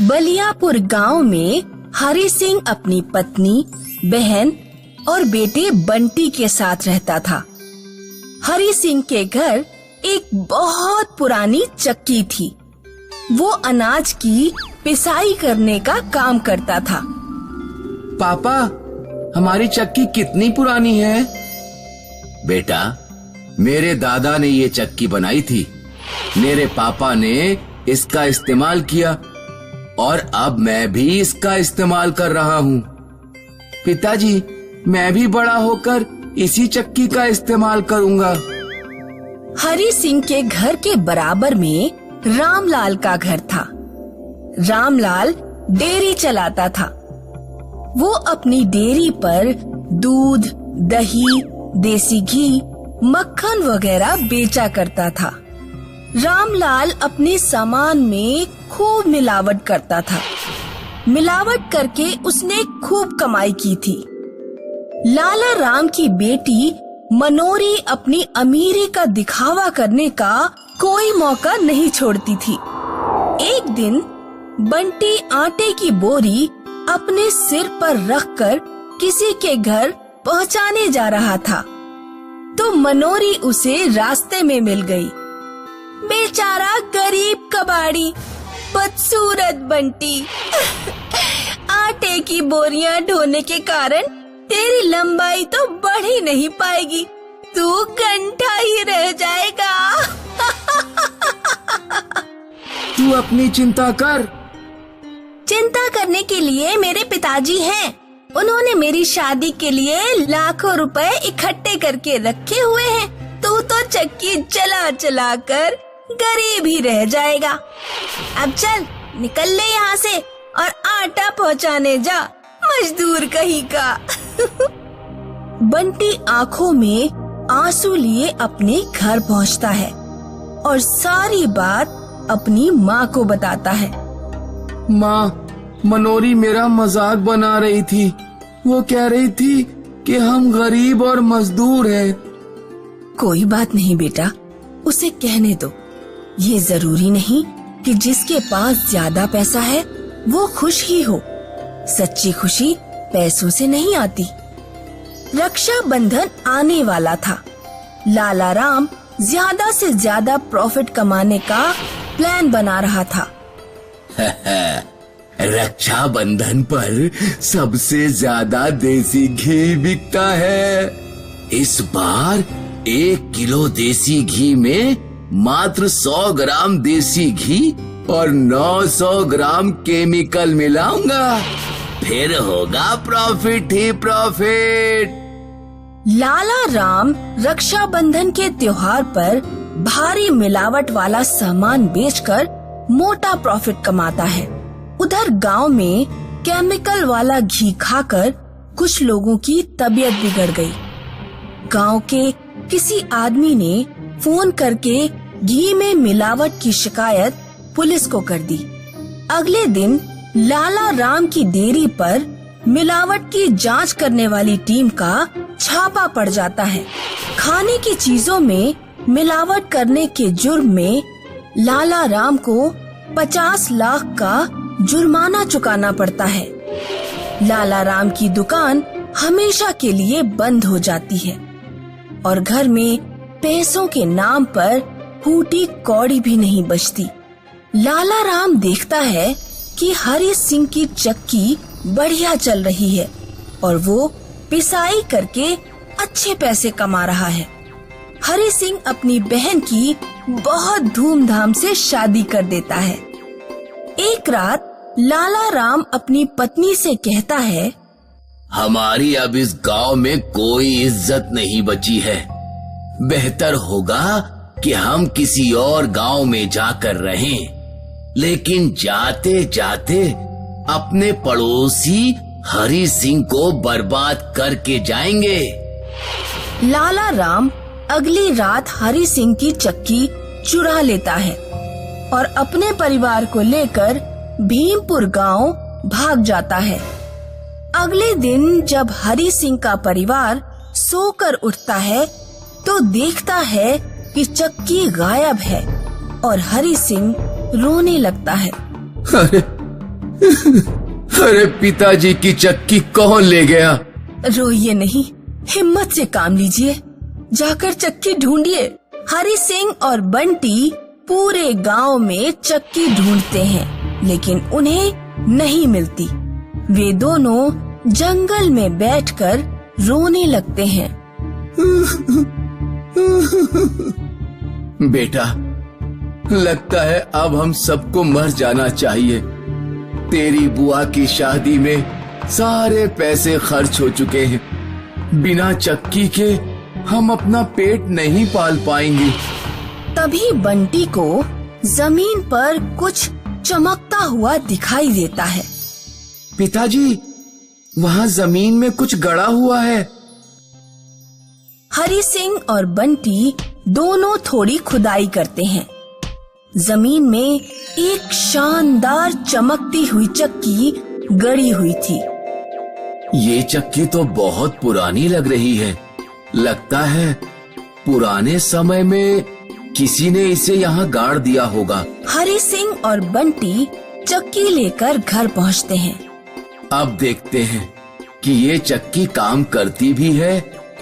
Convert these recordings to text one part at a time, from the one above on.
बलियापुर गांव में हरि सिंह अपनी पत्नी, बहन और बेटे बंटी के साथ रहता था। हरि सिंह के घर एक बहुत पुरानी चक्की थी। वो अनाज की पिसाई करने का काम करता था। पापा, हमारी चक्की कितनी पुरानी है? बेटा, मेरे दादा ने ये चक्की बनाई थी। मेरे पापा ने इसका इस्तेमाल किया और अब मैं भी इसका इस्तेमाल कर रहा हूँ। पिताजी, मैं भी बड़ा होकर इसी चक्की का इस्तेमाल करूँगा। हरि सिंह के घर के बराबर में रामलाल का घर था। रामलाल डेयरी चलाता था। वो अपनी डेयरी पर दूध, दही, देसी घी, मक्खन वगैरह बेचा करता था। रामलाल अपने सामान में खूब मिलावट करता था। मिलावट करके उसने खूब कमाई की थी। लाला राम की बेटी मनोरी अपनी अमीरी का दिखावा करने का कोई मौका नहीं छोड़ती थी। एक दिन बंटी आटे की बोरी अपने सिर पर रखकर किसी के घर पहुंचाने जा रहा था, तो मनोरी उसे रास्ते में मिल गई। बेचारा गरीब कबाड़ी, बदसूरत बंटी। आटे की बोरियां ढोने के कारण तेरी लंबाई तो बढ़ ही नहीं पाएगी, तू कंठा ही रह जाएगा। तू अपनी चिंता कर। चिंता करने के लिए मेरे पिताजी हैं। उन्होंने मेरी शादी के लिए लाखों रुपए इकट्ठे करके रखे हुए हैं। तू तो चक्की चला चला कर गरीब ही रह जाएगा। अब चल, निकल ले यहाँ से और आटा पहुँचाने जा, मजदूर कहीं का। बंटी आँखों में आंसू लिए अपने घर पहुँचता है और सारी बात अपनी माँ को बताता है। माँ, मनोरी मेरा मजाक बना रही थी। वो कह रही थी कि हम गरीब और मजदूर हैं। कोई बात नहीं बेटा, उसे कहने दो। ये जरूरी नहीं कि जिसके पास ज्यादा पैसा है वो खुश ही हो। सच्ची खुशी पैसों से नहीं आती। रक्षा बंधन आने वाला था। लाला राम ज्यादा से ज्यादा प्रॉफिट कमाने का प्लान बना रहा था। रक्षा बंधन पर सबसे ज्यादा देसी घी बिकता है। इस बार 1 किलो देसी घी में मात्र 100 ग्राम देसी घी और 900 ग्राम केमिकल मिलाऊंगा। फिर होगा प्रॉफिट ही प्रॉफिट। लाला राम रक्षाबंधन के त्योहार पर भारी मिलावट वाला सामान बेचकर मोटा प्रॉफिट कमाता है। उधर गांव में केमिकल वाला घी खाकर कुछ लोगों की तबीयत बिगड़ गई। गांव के किसी आदमी ने फोन करके घी में मिलावट की शिकायत पुलिस को कर दी। अगले दिन लाला राम की डेयरी पर मिलावट की जांच करने वाली टीम का छापा पड़ जाता है। खाने की चीजों में मिलावट करने के जुर्म में लाला राम को 50 लाख का जुर्माना चुकाना पड़ता है। लाला राम की दुकान हमेशा के लिए बंद हो जाती है और घर में पैसों के नाम पर फूटी कौड़ी भी नहीं बचती। लाला राम देखता है कि हरि सिंह की चक्की बढ़िया चल रही है और वो पिसाई करके अच्छे पैसे कमा रहा है। हरि सिंह अपनी बहन की बहुत धूमधाम से शादी कर देता है। एक रात लाला राम अपनी पत्नी से कहता है, हमारी अब इस गांव में कोई इज्जत नहीं बची है। बेहतर होगा कि हम किसी और गांव में जाकर रहें। लेकिन जाते जाते अपने पड़ोसी हरि सिंह को बर्बाद करके जाएंगे। लाला राम अगली रात हरि सिंह की चक्की चुरा लेता है और अपने परिवार को लेकर भीमपुर गांव भाग जाता है। अगले दिन जब हरि सिंह का परिवार सोकर उठता है तो देखता है कि चक्की गायब है और हरि सिंह रोने लगता है। अरे अरे पिताजी की चक्की कौन ले गया? रोइए नहीं, हिम्मत से काम लीजिए, जाकर चक्की ढूंढिए। हरी सिंह और बंटी पूरे गांव में चक्की ढूंढते हैं, लेकिन उन्हें नहीं मिलती। वे दोनों जंगल में बैठकर रोने लगते हैं। बेटा, लगता है अब हम सबको मर जाना चाहिए। तेरी बुआ की शादी में सारे पैसे खर्च हो चुके हैं। बिना चक्की के हम अपना पेट नहीं पाल पाएंगे। तभी बंटी को जमीन पर कुछ चमकता हुआ दिखाई देता है। पिताजी, वहाँ जमीन में कुछ गड़ा हुआ है। हरी सिंह और बंटी दोनों थोड़ी खुदाई करते हैं। जमीन में एक शानदार चमकती हुई चक्की गड़ी हुई थी। ये चक्की तो बहुत पुरानी लग रही है। लगता है पुराने समय में किसी ने इसे यहाँ गाड़ दिया होगा। हरी सिंह और बंटी चक्की लेकर घर पहुँचते हैं। अब देखते हैं कि ये चक्की काम करती भी है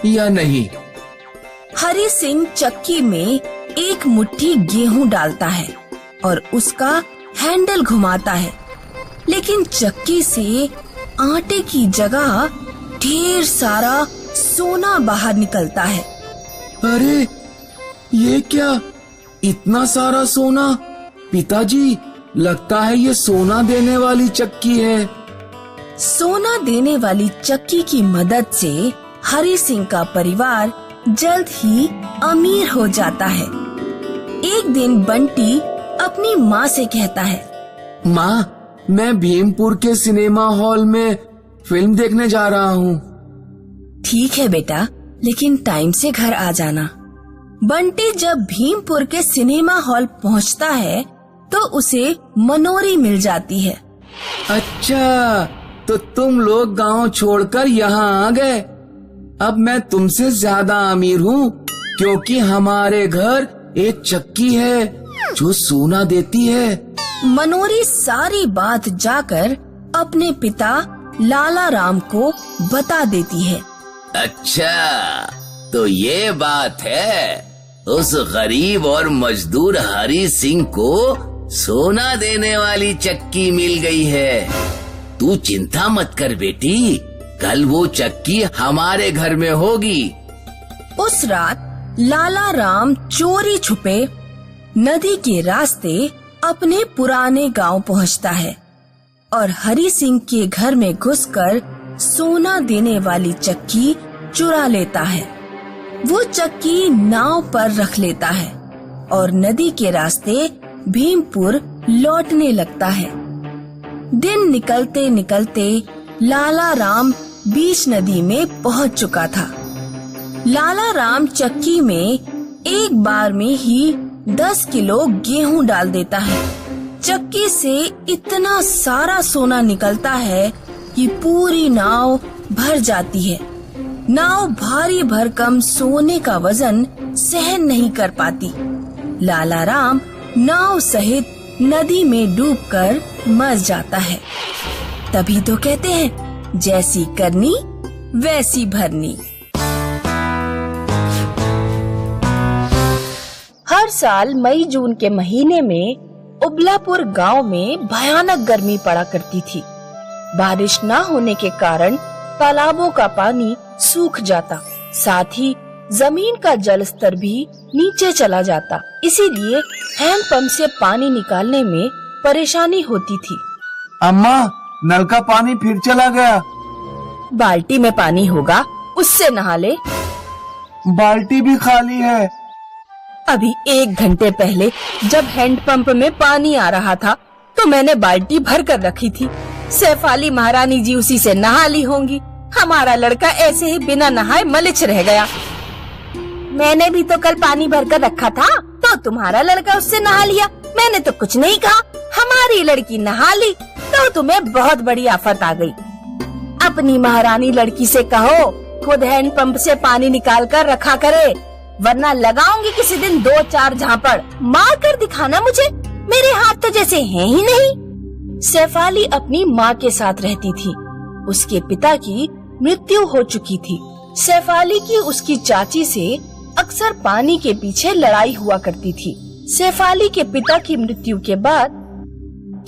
या नहीं। हरी सिंह चक्की में एक मुट्ठी गेहूं डालता है और उसका हैंडल घुमाता है, लेकिन चक्की से आटे की जगह ढेर सारा सोना बाहर निकलता है। अरे ये क्या, इतना सारा सोना? पिताजी, लगता है ये सोना देने वाली चक्की है। सोना देने वाली चक्की की मदद से हरी सिंह का परिवार जल्द ही अमीर हो जाता है। एक दिन बंटी अपनी माँ से कहता है, माँ, मैं भीमपुर के सिनेमा हॉल में फिल्म देखने जा रहा हूँ। ठीक है बेटा, लेकिन टाइम से घर आ जाना। बंटी जब भीमपुर के सिनेमा हॉल पहुँचता है तो उसे मनोरी मिल जाती है। अच्छा, तो तुम लोग गांव छोड़कर यहाँ आ गए। अब मैं तुमसे ज्यादा अमीर हूँ, क्योंकि हमारे घर एक चक्की है जो सोना देती है। मनोरी सारी बात जाकर अपने पिता लाला राम को बता देती है। अच्छा, तो ये बात है। उस गरीब और मजदूर हरी सिंह को सोना देने वाली चक्की मिल गई है। तू चिंता मत कर बेटी, कल वो चक्की हमारे घर में होगी। उस रात लाला राम चोरी छुपे नदी के रास्ते अपने पुराने गांव पहुंचता है और हरी सिंह के घर में घुसकर सोना देने वाली चक्की चुरा लेता है। वो चक्की नाव पर रख लेता है और नदी के रास्ते भीमपुर लौटने लगता है। दिन निकलते निकलते लाला राम बीच नदी में पहुंच चुका था। लाला राम चक्की में एक बार में ही 10 किलो गेहूं डाल देता है। चक्की से इतना सारा सोना निकलता है कि पूरी नाव भर जाती है। नाव भारी भरकम सोने का वजन सहन नहीं कर पाती। लाला राम नाव सहित नदी में डूबकर मर जाता है। तभी तो कहते हैं, जैसी करनी वैसी भरनी। हर साल मई जून के महीने में उबलापुर गांव में भयानक गर्मी पड़ा करती थी। बारिश न होने के कारण तालाबों का पानी सूख जाता, साथ ही जमीन का जल स्तर भी नीचे चला जाता। इसीलिए हैंडपंप से पानी निकालने में परेशानी होती थी। अम्मा, नल का पानी फिर चला गया। बाल्टी में पानी होगा, उससे नहा ले। बाल्टी भी खाली है। अभी 1 घंटे पहले जब हैंडपंप में पानी आ रहा था तो मैंने बाल्टी भर कर रखी थी। सैफाली महारानी जी उसी से नहा ली होंगी। हमारा लड़का ऐसे ही बिना नहाए मलिच रह गया। मैंने भी तो कल पानी भर कर रखा था, तो तुम्हारा लड़का उससे नहा लिया। मैंने तो कुछ नहीं कहा। हमारी लड़की नहा ली तो तुम्हें बहुत बड़ी आफत आ गई। अपनी महारानी लड़की से कहो खुद हैंडपंप से पानी निकाल कर रखा करे, वरना लगाऊंगी किसी दिन 2-4 झापड़। मार कर दिखाना मुझे, मेरे हाथ तो जैसे हैं ही नहीं। शेफाली अपनी माँ के साथ रहती थी। उसके पिता की मृत्यु हो चुकी थी। शेफाली की उसकी चाची से अक्सर पानी के पीछे लड़ाई हुआ करती थी। शेफाली के पिता की मृत्यु के बाद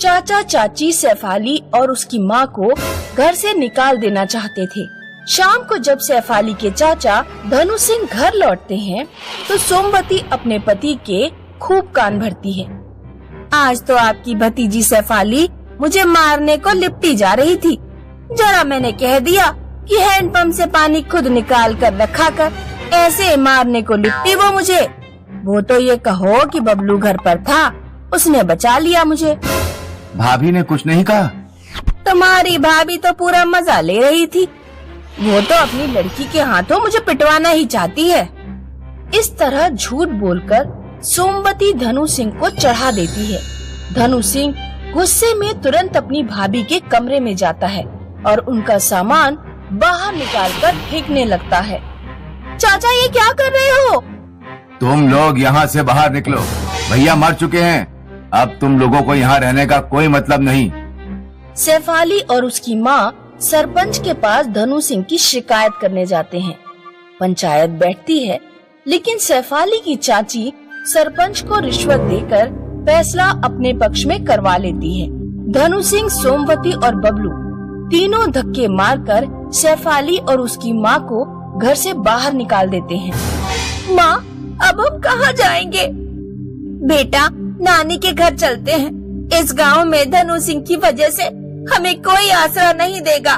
चाचा चाची शेफाली और उसकी माँ को घर से निकाल देना चाहते थे। शाम को जब शेफाली के चाचा धनु सिंह घर लौटते हैं तो सोमवती अपने पति के खूब कान भरती है। आज तो आपकी भतीजी शेफाली मुझे मारने को लिपटी जा रही थी। जरा मैंने कह दिया कि हैंडपंप से पानी खुद निकाल कर रखा कर, ऐसे मारने को लिपटी वो मुझे। वो तो ये कहो कि बबलू घर पर था, उसने बचा लिया मुझे। भाभी ने कुछ नहीं कहा? तुम्हारी भाभी तो पूरा मजा ले रही थी। वो तो अपनी लड़की के हाथों मुझे पिटवाना ही चाहती है। इस तरह झूठ बोलकर सोमवती धनु सिंह को चढ़ा देती है। धनु सिंह गुस्से में तुरंत अपनी भाभी के कमरे में जाता है और उनका सामान बाहर निकालकर फेंकने लगता है। चाचा ये क्या कर रहे हो? तुम लोग यहाँ से बाहर निकलो, भैया मर चुके हैं, अब तुम लोगों को यहाँ रहने का कोई मतलब नहीं। शेफाली और उसकी माँ सरपंच के पास धनु सिंह की शिकायत करने जाते हैं। पंचायत बैठती है, लेकिन शेफाली की चाची सरपंच को रिश्वत देकर फैसला अपने पक्ष में करवा लेती है। धनु सिंह, सोमवती और बबलू तीनों धक्के मारकर शेफाली और उसकी माँ को घर से बाहर निकाल देते हैं। माँ, अब हम कहाँ जाएंगे? बेटा, नानी के घर चलते हैं। इस गांव में धनु सिंह की वजह से हमें कोई आसरा नहीं देगा।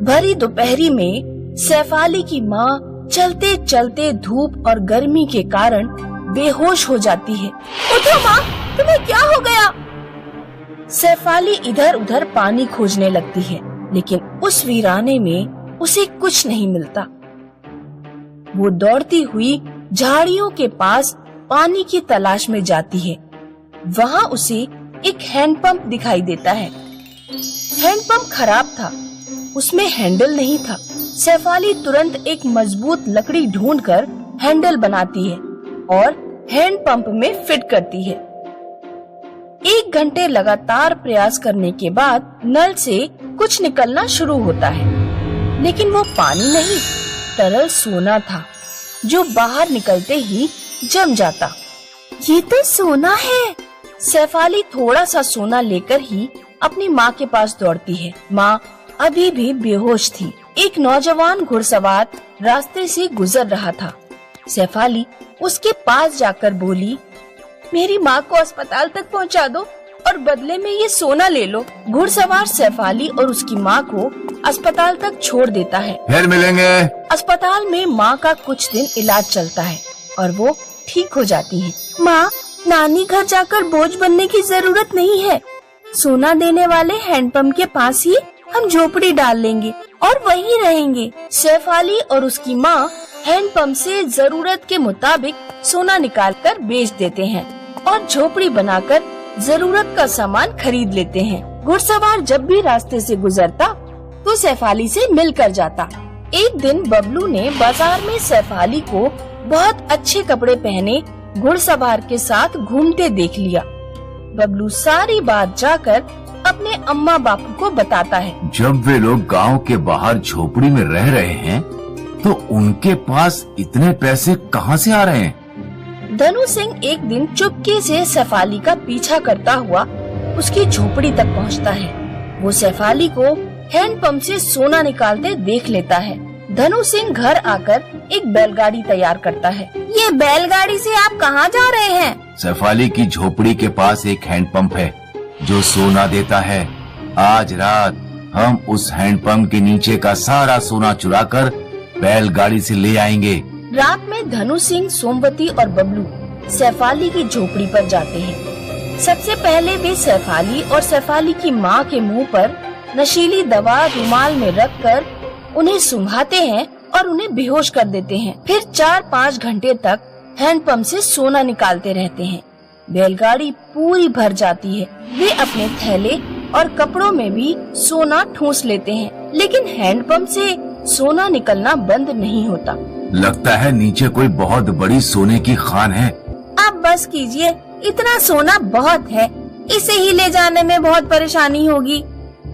भरी दोपहरी में शेफाली की माँ चलते चलते धूप और गर्मी के कारण बेहोश हो जाती है। उठो माँ, तुम्हें क्या हो गया? शेफाली इधर उधर पानी खोजने लगती है, लेकिन उस वीराने में उसे कुछ नहीं मिलता। वो दौड़ती हुई झाड़ियों के पास पानी की तलाश में जाती है। वहाँ उसे एक हैंडपंप दिखाई देता है। हैंडपंप खराब था, उसमें हैंडल नहीं था। शेफाली तुरंत एक मजबूत लकड़ी ढूंढकर हैंडल बनाती है और हैंडपंप में फिट करती है। 1 घंटे लगातार प्रयास करने के बाद नल से कुछ निकलना शुरू होता है, लेकिन वो पानी नहीं, तरल सोना था जो बाहर निकलते ही जम जाता। ये तो सोना है। शेफाली थोड़ा सा सोना लेकर ही अपनी माँ के पास दौड़ती है। माँ अभी भी बेहोश थी। एक नौजवान घुड़सवार रास्ते से गुजर रहा था। शेफाली उसके पास जाकर बोली, मेरी माँ को अस्पताल तक पहुँचा दो और बदले में ये सोना ले लो। घुड़सवार शेफाली और उसकी माँ को अस्पताल तक छोड़ देता है। फिर मिलेंगे। अस्पताल में माँ का कुछ दिन इलाज चलता है और वो ठीक हो जाती है। माँ, नानी घर जाकर बोझ बनने की जरूरत नहीं है। सोना देने वाले हैंडपंप के पास ही हम झोपड़ी डाल लेंगे और वहीं रहेंगे। शेफाली और उसकी माँ हैंडपंप से जरूरत के मुताबिक सोना निकालकर बेच देते हैं और झोपड़ी बनाकर जरूरत का सामान खरीद लेते हैं। घुड़सवार जब भी रास्ते से गुजरता तो शेफाली से मिलकर जाता। एक दिन बबलू ने बाजार में शेफाली को बहुत अच्छे कपड़े पहने घुड़सवार के साथ घूमते देख लिया। बबलू सारी बात जाकर अपने अम्मा बापू को बताता है। जब वे लोग गांव के बाहर झोपड़ी में रह रहे हैं तो उनके पास इतने पैसे कहाँ से आ रहे हैं? धनु सिंह एक दिन चुपके से शेफाली का पीछा करता हुआ उसकी झोपड़ी तक पहुँचता है। वो शेफाली को हैंडपंप से सोना निकालते देख लेता है। धनु सिंह घर आकर एक बैलगाड़ी तैयार करता है। ये बैलगाड़ी से आप कहाँ जा रहे हैं? शेफाली की झोपड़ी के पास एक हैंडपंप है जो सोना देता है। आज रात हम उस हैंडपंप के नीचे का सारा सोना चुराकर बैलगाड़ी से ले आएंगे। रात में धनु सिंह, सोमवती और बबलू शेफाली की झोपड़ी पर जाते हैं। सबसे पहले वे शेफाली और शेफाली की माँ के मुंह पर नशीली दवा रुमाल में रखकर उन्हें सुंघाते हैं और उन्हें बेहोश कर देते हैं। फिर 4-5 घंटे तक हैंडपंप से सोना निकालते रहते हैं। बैलगाड़ी पूरी भर जाती है। वे अपने थैले और कपड़ों में भी सोना ठूंस लेते हैं, लेकिन हैंडपंप से सोना निकलना बंद नहीं होता। लगता है नीचे कोई बहुत बड़ी सोने की खान है। अब बस कीजिए, इतना सोना बहुत है। इसे ही ले जाने में बहुत परेशानी होगी।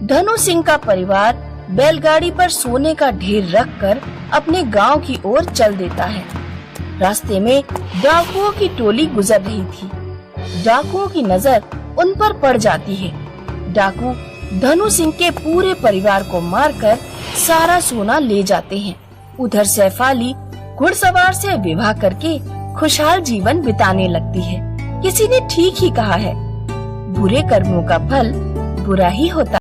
धनु सिंह का परिवार बैलगाड़ी पर सोने का ढेर रखकर अपने गांव की ओर चल देता है। रास्ते में डाकुओं की टोली गुजर रही थी। डाकुओं की नजर उन पर पड़ जाती है। डाकू धनु सिंह के पूरे परिवार को मारकर सारा सोना ले जाते हैं। उधर सैफाली घुड़सवार से विवाह करके खुशहाल जीवन बिताने लगती है। किसी ने ठीक ही कहा है, बुरे कर्मों का फल बुरा ही होता है।